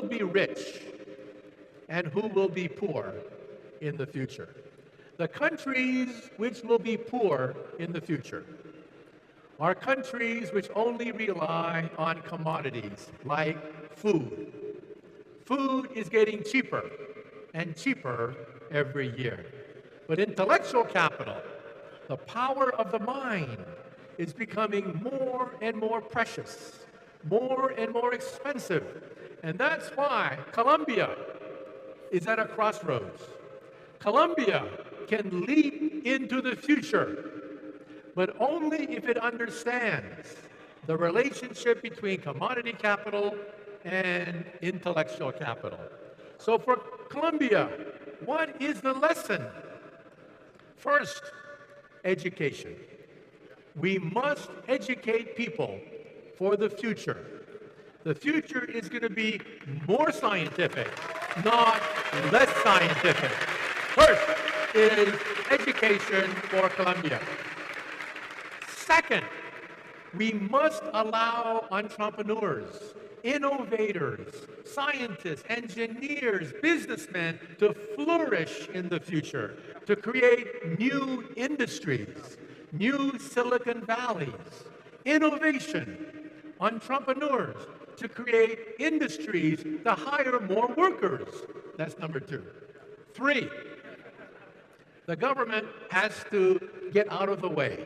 will be rich and who will be poor in the future? The countries which will be poor in the future are countries which only rely on commodities like food. Food is getting cheaper and cheaper every year. But intellectual capital, the power of the mind, is becoming more and more precious, more and more expensive. And that's why Colombia is at a crossroads. Colombia can leap into the future, but only if it understands the relationship between commodity capital and intellectual capital. So for Colombia, what is the lesson? First, education. We must educate people for the future. The future is going to be more scientific, not less scientific. First is education for Colombia. Second, we must allow entrepreneurs, innovators, scientists, engineers, businessmen to flourish in the future, to create new industries, new Silicon Valleys, innovation, entrepreneurs, to create industries to hire more workers. That's number two. Three, the government has to get out of the way.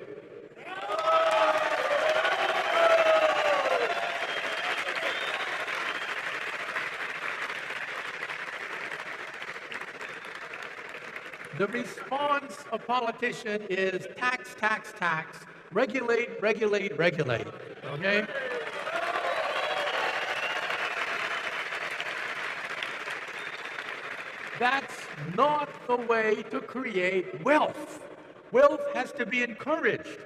The response of politicians is tax, tax, tax, regulate, regulate, regulate, okay? That's not the way to create wealth. Wealth has to be encouraged.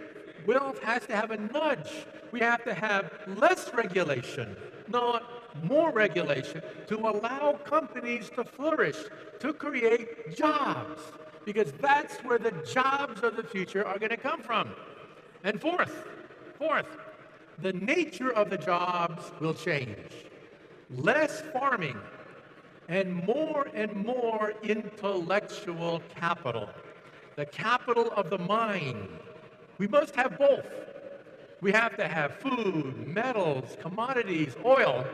Wealth has to have a nudge. We have to have less regulation, not more regulation, to allow companies to flourish, to create jobs, because that's where the jobs of the future are going to come from. And fourth, the nature of the jobs will change. Less farming and more intellectual capital, the capital of the mind. We must have both. We have to have food, metals, commodities, oil,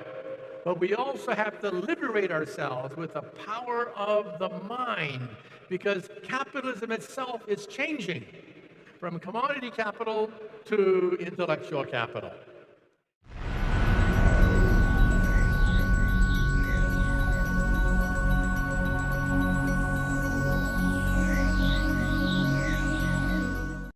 but we also have to liberate ourselves with the power of the mind, because capitalism itself is changing from commodity capital to intellectual capital.